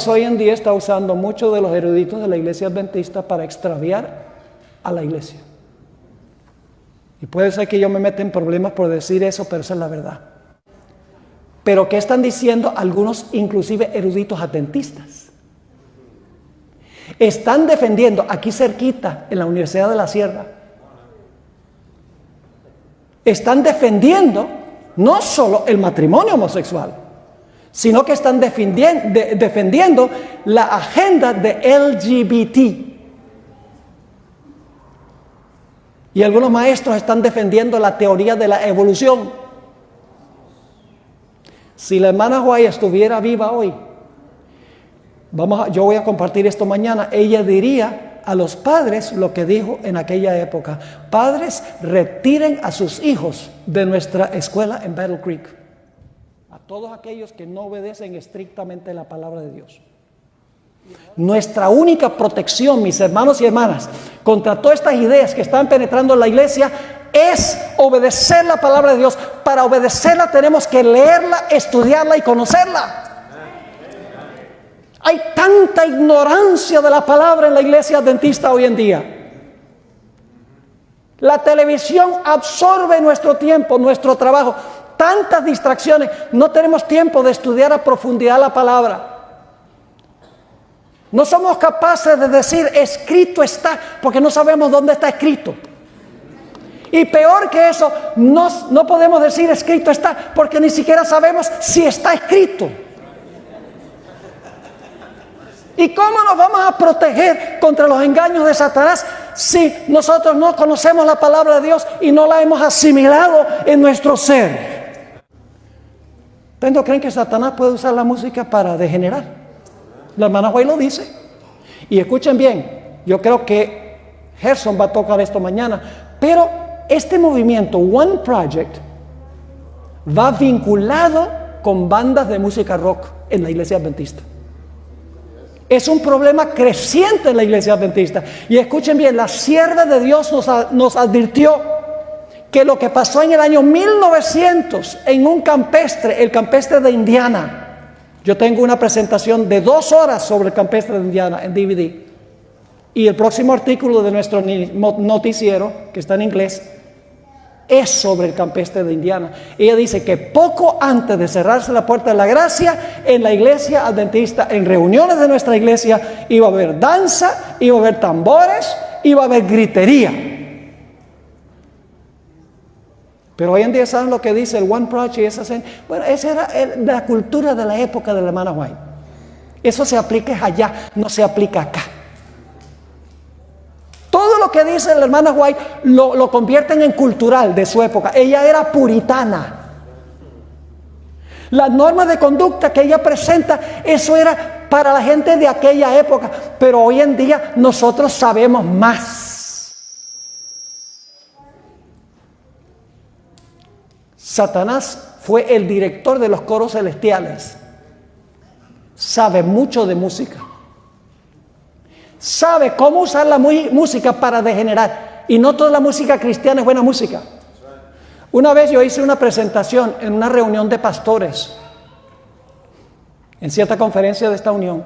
Hoy en día está usando muchos de los eruditos de la iglesia adventista para extraviar a la iglesia. Y puede ser que yo me meta en problemas por decir eso, pero esa es la verdad. Pero ¿qué están diciendo algunos, inclusive eruditos adventistas? Están defendiendo, aquí cerquita, en la Universidad de la Sierra, están defendiendo no solo el matrimonio homosexual, sino que están defendiendo la agenda de LGBT. Y algunos maestros están defendiendo la teoría de la evolución. Si la hermana White estuviera viva hoy, yo voy a compartir esto mañana, ella diría a los padres lo que dijo en aquella época: padres, retiren a sus hijos de nuestra escuela en Battle Creek. A todos aquellos que no obedecen estrictamente la palabra de Dios. Nuestra única protección, mis hermanos y hermanas, contra todas estas ideas que están penetrando en la iglesia es obedecer la palabra de Dios. Para obedecerla tenemos que leerla, estudiarla y conocerla. Hay tanta ignorancia de la palabra en la iglesia adventista hoy en día. La televisión absorbe nuestro tiempo, nuestro trabajo. Tantas distracciones, no tenemos tiempo de estudiar a profundidad la palabra. No somos capaces de decir escrito está, porque no sabemos dónde está escrito. Y peor que eso, no podemos decir escrito está, porque ni siquiera sabemos si está escrito. ¿Y cómo nos vamos a proteger contra los engaños de Satanás si nosotros no conocemos la palabra de Dios y no la hemos asimilado en nuestro ser? ¿Ustedes no creen que Satanás puede usar la música para degenerar? La hermana White lo dice. Y escuchen bien, yo creo que Gerson va a tocar esto mañana, pero este movimiento One Project va vinculado con bandas de música rock en la iglesia adventista. Es un problema creciente en la iglesia adventista. Y escuchen bien, la sierva de Dios nos advirtió que lo que pasó en el año 1900 en un campestre, el campestre de Indiana. Yo tengo una presentación de 2 horas sobre el campestre de Indiana en DVD. Y el próximo artículo de nuestro noticiero, que está en inglés, es sobre el campestre de Indiana. Ella dice que poco antes de cerrarse la puerta de la gracia, en la iglesia adventista, en reuniones de nuestra iglesia, iba a haber danza, iba a haber tambores, iba a haber gritería. Pero hoy en día, ¿saben lo que dice el One Project? Bueno, esa era la cultura de la época de la hermana White. Eso se aplica allá, no se aplica acá. Todo lo que dice la hermana White lo convierten en cultural de su época. Ella era puritana. Las normas de conducta que ella presenta, eso era para la gente de aquella época. Pero hoy en día nosotros sabemos más. Satanás fue el director de los coros celestiales. Sabe mucho de música. Sabe cómo usar la música para degenerar. Y no toda la música cristiana es buena música. Una vez yo hice una presentación en una reunión de pastores, en cierta conferencia de esta unión,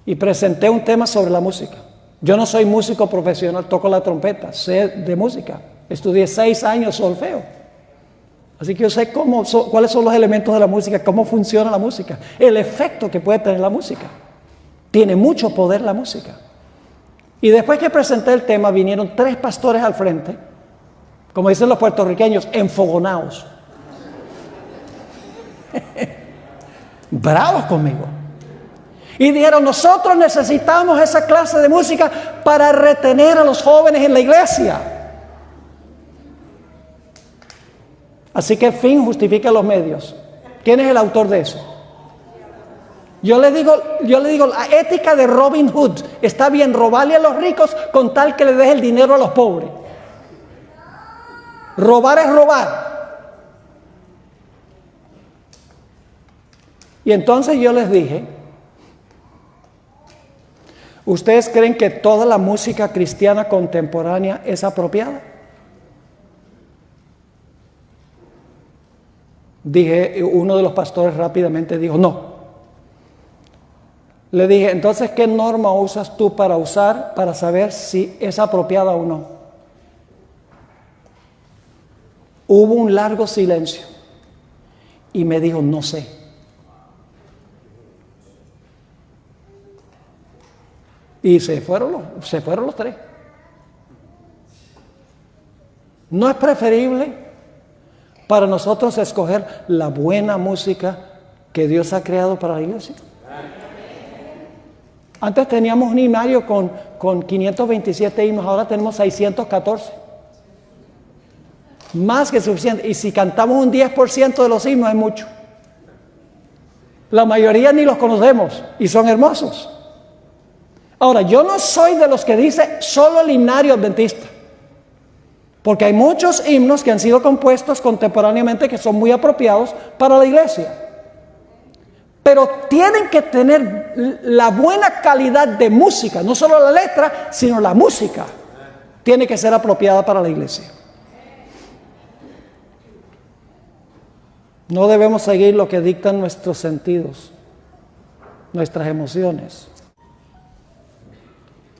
y presenté un tema sobre la música. Yo no soy músico profesional, toco la trompeta, sé de música. Estudié 6 años solfeo. Así que yo sé cuáles son los elementos de la música, cómo funciona la música, el efecto que puede tener la música. Tiene mucho poder la música. Y después que presenté el tema, vinieron 3 pastores al frente, como dicen los puertorriqueños, enfogonados. Bravos conmigo. Y dijeron: nosotros necesitamos esa clase de música para retener a los jóvenes en la iglesia. Así que el fin justifica los medios. ¿Quién es el autor de eso? Yo le digo, la ética de Robin Hood. Está bien robarle a los ricos con tal que le deje el dinero a los pobres. Robar es robar. Y entonces yo les dije: ¿ustedes creen que toda la música cristiana contemporánea es apropiada? Uno de los pastores rápidamente dijo: no. Le dije, entonces, ¿qué norma usas tú para saber si es apropiada o no? Hubo un largo silencio y me dijo, no sé. Y se fueron los tres. ¿No es preferible para nosotros escoger la buena música que Dios ha creado para la iglesia? Antes teníamos un himnario con 527 himnos, ahora tenemos 614. Más que suficiente. Y si cantamos un 10% de los himnos es mucho. La mayoría ni los conocemos y son hermosos. Ahora, yo no soy de los que dice solo el himnario adventista. Porque hay muchos himnos que han sido compuestos contemporáneamente que son muy apropiados para la iglesia. Pero tienen que tener la buena calidad de música, no solo la letra, sino la música. Tiene que ser apropiada para la iglesia. No debemos seguir lo que dictan nuestros sentidos, nuestras emociones.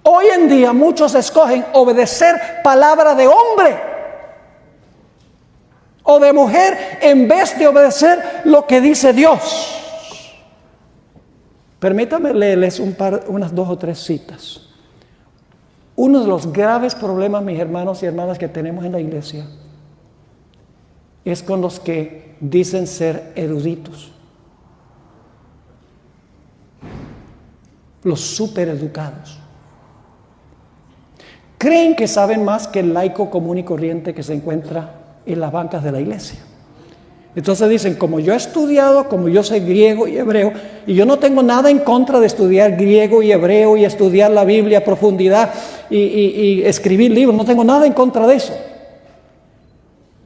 Hoy en día muchos escogen obedecer palabra de hombre o de mujer en vez de obedecer lo que dice Dios. Permítame leerles unas 2 o 3 citas. Uno de los graves problemas, mis hermanos y hermanas, que tenemos en la iglesia es con los que dicen ser eruditos. Los supereducados. Creen que saben más que el laico común y corriente que se encuentra en las bancas de la iglesia. Entonces dicen, como yo he estudiado, como yo sé griego y hebreo, y yo no tengo nada en contra de estudiar griego y hebreo y estudiar la Biblia a profundidad y escribir libros, no tengo nada en contra de eso.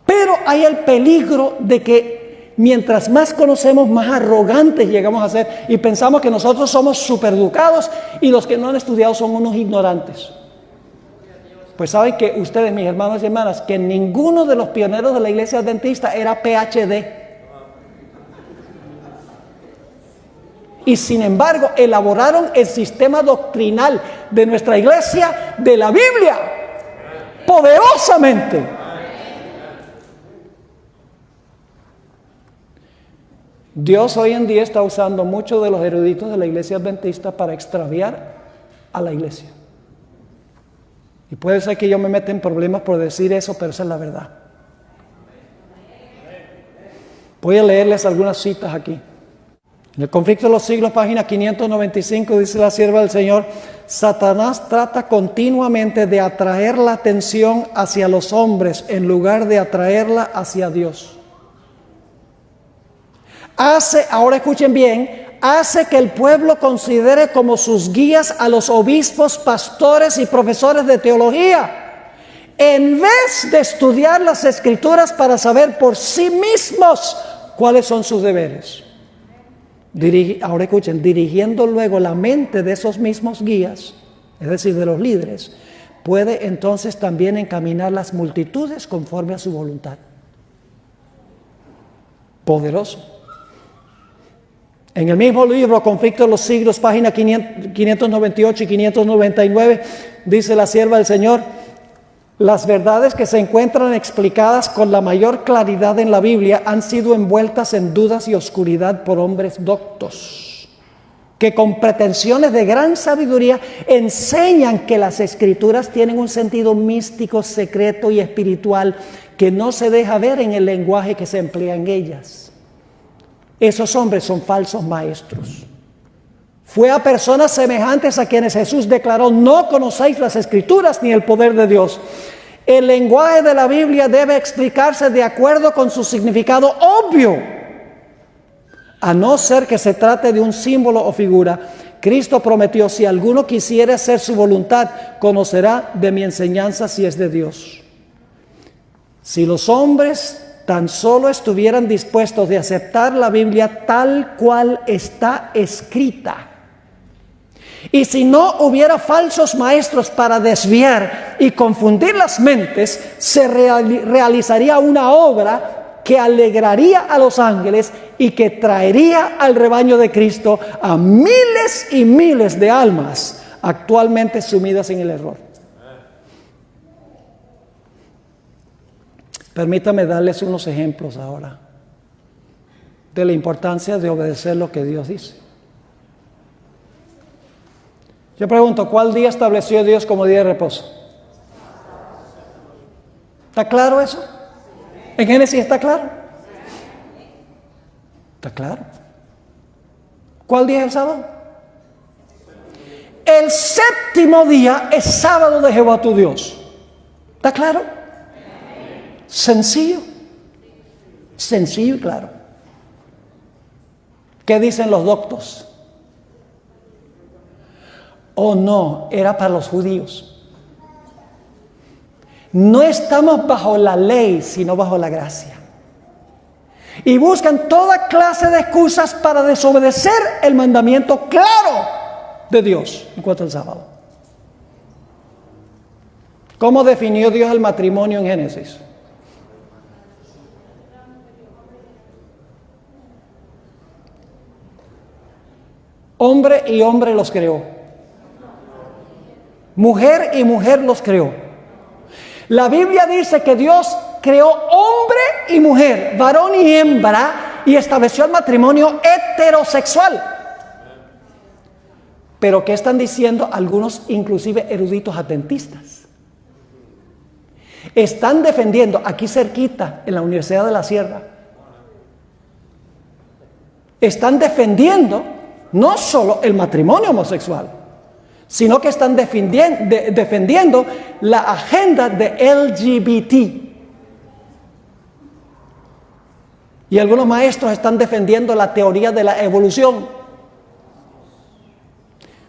Pero hay el peligro de que mientras más conocemos, más arrogantes llegamos a ser y pensamos que nosotros somos supereducados y los que no han estudiado son unos ignorantes. Pues saben que ustedes, mis hermanos y hermanas, que ninguno de los pioneros de la iglesia adventista era PhD. Y sin embargo, elaboraron el sistema doctrinal de nuestra iglesia de la Biblia, poderosamente. Dios hoy en día está usando muchos de los eruditos de la iglesia adventista para extraviar a la iglesia. Y puede ser que yo me meta en problemas por decir eso, pero esa es la verdad. Voy a leerles algunas citas aquí. En el Conflicto de los Siglos, página 595, dice la sierva del Señor: Satanás trata continuamente de atraer la atención hacia los hombres en lugar de atraerla hacia Dios. Ahora escuchen bien, hace que el pueblo considere como sus guías a los obispos, pastores y profesores de teología, en vez de estudiar las Escrituras para saber por sí mismos cuáles son sus deberes. Ahora escuchen, dirigiendo luego la mente de esos mismos guías, es decir, de los líderes, puede entonces también encaminar las multitudes conforme a su voluntad. Poderoso. En el mismo libro, Conflicto de los Siglos, página 598 y 599, dice la sierva del Señor: las verdades que se encuentran explicadas con la mayor claridad en la Biblia han sido envueltas en dudas y oscuridad por hombres doctos, que con pretensiones de gran sabiduría enseñan que las Escrituras tienen un sentido místico, secreto y espiritual que no se deja ver en el lenguaje que se emplea en ellas. Esos hombres son falsos maestros. Fue a personas semejantes a quienes Jesús declaró: no conocéis las Escrituras ni el poder de Dios. El lenguaje de la Biblia debe explicarse de acuerdo con su significado obvio, a no ser que se trate de un símbolo o figura. Cristo prometió: si alguno quisiera hacer su voluntad, conocerá de mi enseñanza si es de Dios. Si los hombres tan solo estuvieran dispuestos de aceptar la Biblia tal cual está escrita, y si no hubiera falsos maestros para desviar y confundir las mentes, se realizaría una obra que alegraría a los ángeles y que traería al rebaño de Cristo a miles y miles de almas actualmente sumidas en el error. Permítame darles unos ejemplos ahora de la importancia de obedecer lo que Dios dice. Yo pregunto, ¿cuál día estableció Dios como día de reposo? ¿Está claro eso? ¿En Génesis está claro? ¿Está claro? ¿Cuál día es el sábado? El séptimo día es sábado de Jehová tu Dios. ¿Está claro? Sencillo. Sencillo y claro. ¿Qué dicen los doctos? Oh no, era para los judíos. No estamos bajo la ley, sino bajo la gracia. Y buscan toda clase de excusas para desobedecer el mandamiento claro de Dios en cuanto al sábado. ¿Cómo definió Dios el matrimonio en Génesis? Hombre y hombre los creó. Mujer y mujer los creó. La Biblia dice que Dios creó hombre y mujer, varón y hembra, y estableció el matrimonio heterosexual. Pero ¿qué están diciendo algunos, inclusive eruditos adventistas? Están defendiendo, aquí cerquita, en la Universidad de la Sierra, están defendiendo no solo el matrimonio homosexual, sino que están defendiendo la agenda de LGBT. Y algunos maestros están defendiendo la teoría de la evolución.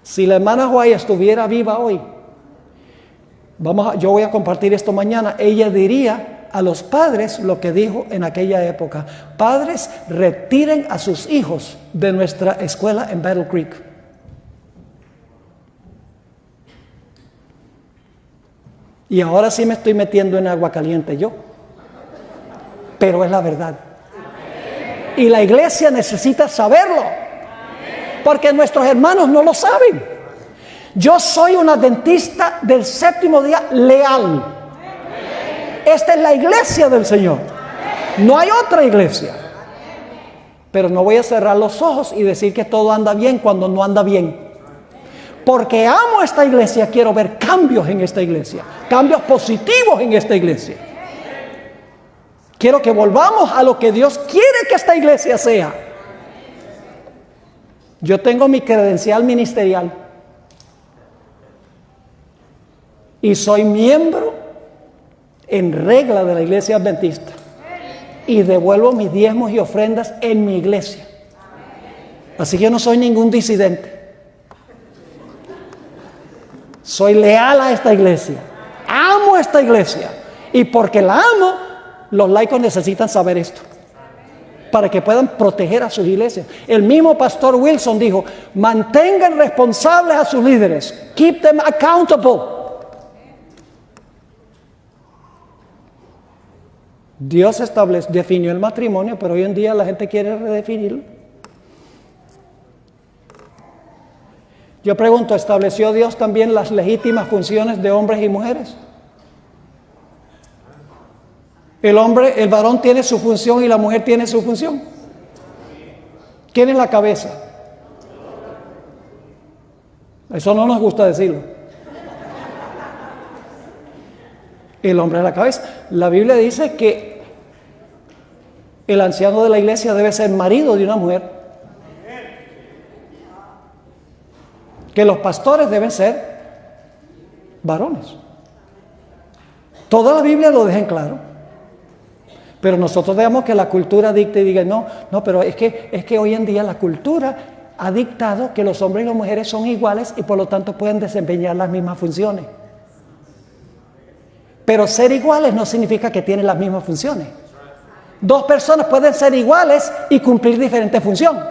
Si la hermana White estuviera viva hoy, yo voy a compartir esto mañana, ella diría a los padres lo que dijo en aquella época: padres, retiren a sus hijos de nuestra escuela en Battle Creek. Y ahora sí me estoy metiendo en agua caliente yo, pero es la verdad. Y la iglesia necesita saberlo, porque nuestros hermanos no lo saben. Yo soy un adventista del séptimo día leal. Esta es la iglesia del Señor. No hay otra iglesia. Pero no voy a cerrar los ojos y decir que todo anda bien cuando no anda bien. Porque amo esta iglesia, quiero ver cambios en esta iglesia, cambios positivos en esta iglesia. Quiero que volvamos a lo que Dios quiere que esta iglesia sea. Yo tengo mi credencial ministerial y soy miembro en regla de la iglesia adventista y devuelvo mis diezmos y ofrendas en mi iglesia. Así que yo no soy ningún disidente. Soy leal a esta iglesia. Amo esta iglesia. Y porque la amo, los laicos necesitan saber esto, para que puedan proteger a sus iglesias. El mismo pastor Wilson dijo: mantengan responsables a sus líderes. Keep them accountable. Dios definió el matrimonio, pero hoy en día la gente quiere redefinirlo. Yo pregunto, ¿estableció Dios también las legítimas funciones de hombres y mujeres? El varón tiene su función y la mujer tiene su función. ¿Quién es la cabeza? Eso no nos gusta decirlo. El hombre es la cabeza. La Biblia dice que el anciano de la iglesia debe ser marido de una mujer. Que los pastores deben ser varones. Toda la Biblia lo deja en claro. Pero nosotros dejamos que la cultura dicte y diga: no, pero es que hoy en día la cultura ha dictado que los hombres y las mujeres son iguales y por lo tanto pueden desempeñar las mismas funciones. Pero ser iguales no significa que tienen las mismas funciones. Dos personas pueden ser iguales y cumplir diferentes funciones.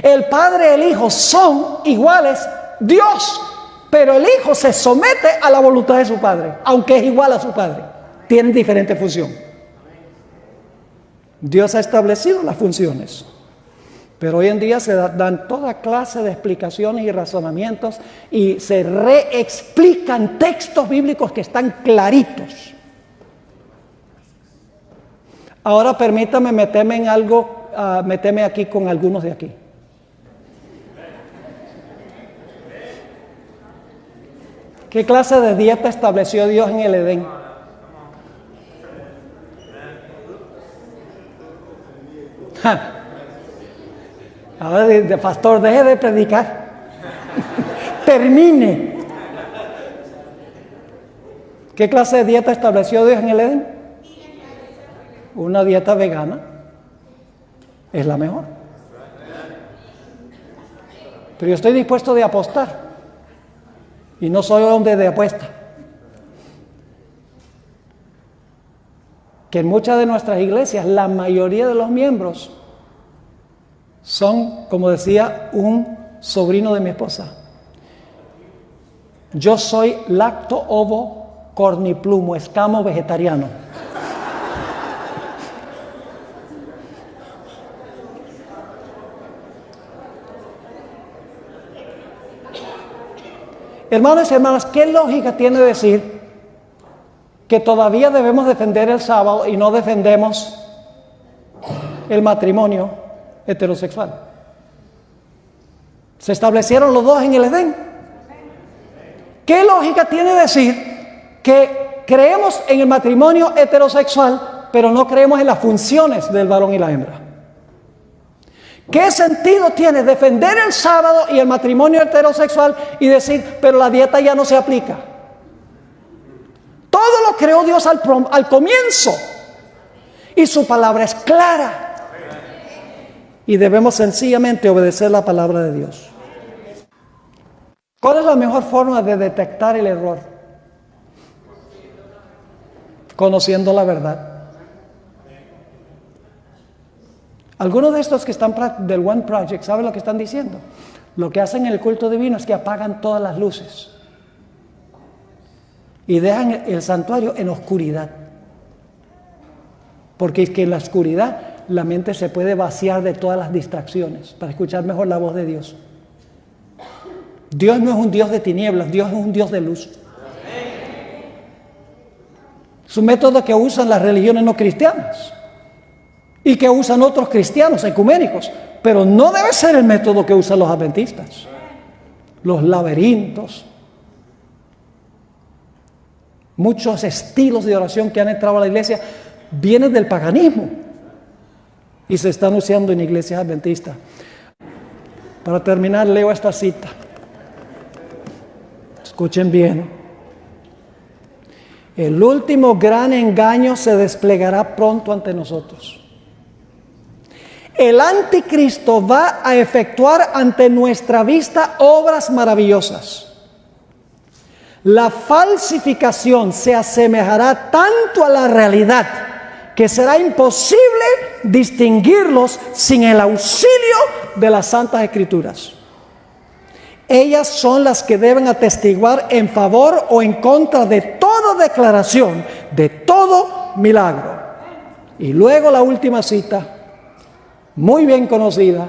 El Padre y el Hijo son iguales, Dios, pero el Hijo se somete a la voluntad de su Padre, aunque es igual a su Padre. Tienen diferente función. Dios ha establecido las funciones. Pero hoy en día se dan toda clase de explicaciones y razonamientos y se reexplican textos bíblicos que están claritos. Ahora permítame meterme en algo, meterme aquí con algunos de aquí. ¿Qué clase de dieta estableció Dios en el Edén? Ahora, pastor, deje de predicar. Termine. ¿Qué clase de dieta estableció Dios en el Edén? Una dieta vegana. Es la mejor. Pero yo estoy dispuesto de apostar. Y no soy hombre de apuesta. Que en muchas de nuestras iglesias, la mayoría de los miembros son, como decía un sobrino de mi esposa, yo soy lacto-ovo corniplumo, escamo vegetariano. Hermanos y hermanas, ¿qué lógica tiene decir que todavía debemos defender el sábado y no defendemos el matrimonio heterosexual? Se establecieron los dos en el Edén. ¿Qué lógica tiene decir que creemos en el matrimonio heterosexual, pero no creemos en las funciones del varón y la hembra? ¿Qué sentido tiene defender el sábado y el matrimonio heterosexual y decir, pero la dieta ya no se aplica? Todo lo creó Dios al comienzo y su palabra es clara y debemos sencillamente obedecer la palabra de Dios. ¿Cuál es la mejor forma de detectar el error? Conociendo la verdad. Algunos de estos que están del One Project, ¿saben lo que están diciendo? Lo que hacen en el culto divino es que apagan todas las luces y dejan el santuario en oscuridad. Porque es que en la oscuridad la mente se puede vaciar de todas las distracciones para escuchar mejor la voz de Dios. Dios no es un Dios de tinieblas, Dios es un Dios de luz. Es un método que usan las religiones no cristianas y que usan otros cristianos ecuménicos, pero no debe ser el método que usan los adventistas. Los laberintos, muchos estilos de oración que han entrado a la iglesia vienen del paganismo y se están usando en iglesias adventistas. Para terminar, leo esta cita. Escuchen bien. El último gran engaño se desplegará pronto ante nosotros. El anticristo va a efectuar ante nuestra vista obras maravillosas. La falsificación se asemejará tanto a la realidad que será imposible distinguirlos sin el auxilio de las Santas Escrituras. Ellas son las que deben atestiguar en favor o en contra de toda declaración, de todo milagro. Y luego la última cita, muy bien conocida,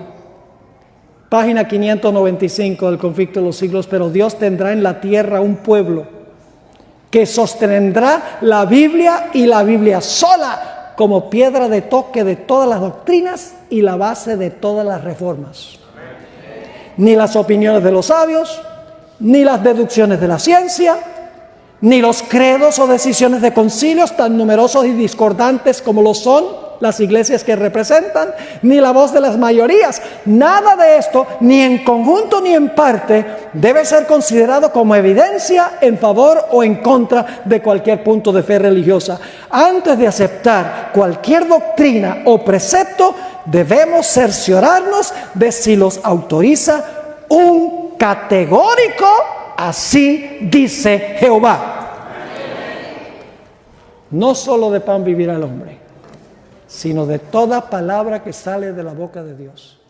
página 595 del Conflicto de los Siglos. Pero Dios tendrá en la tierra un pueblo que sostendrá la Biblia y la Biblia sola como piedra de toque de todas las doctrinas y la base de todas las reformas. Ni las opiniones de los sabios, ni las deducciones de la ciencia, ni los credos o decisiones de concilios tan numerosos y discordantes como lo son las iglesias que representan, ni la voz de las mayorías. Nada de esto, ni en conjunto ni en parte, debe ser considerado como evidencia en favor o en contra de cualquier punto de fe religiosa. Antes de aceptar cualquier doctrina o precepto, debemos cerciorarnos de si los autoriza un categórico "así dice Jehová". No solo de pan vivirá el hombre, sino de toda palabra que sale de la boca de Dios.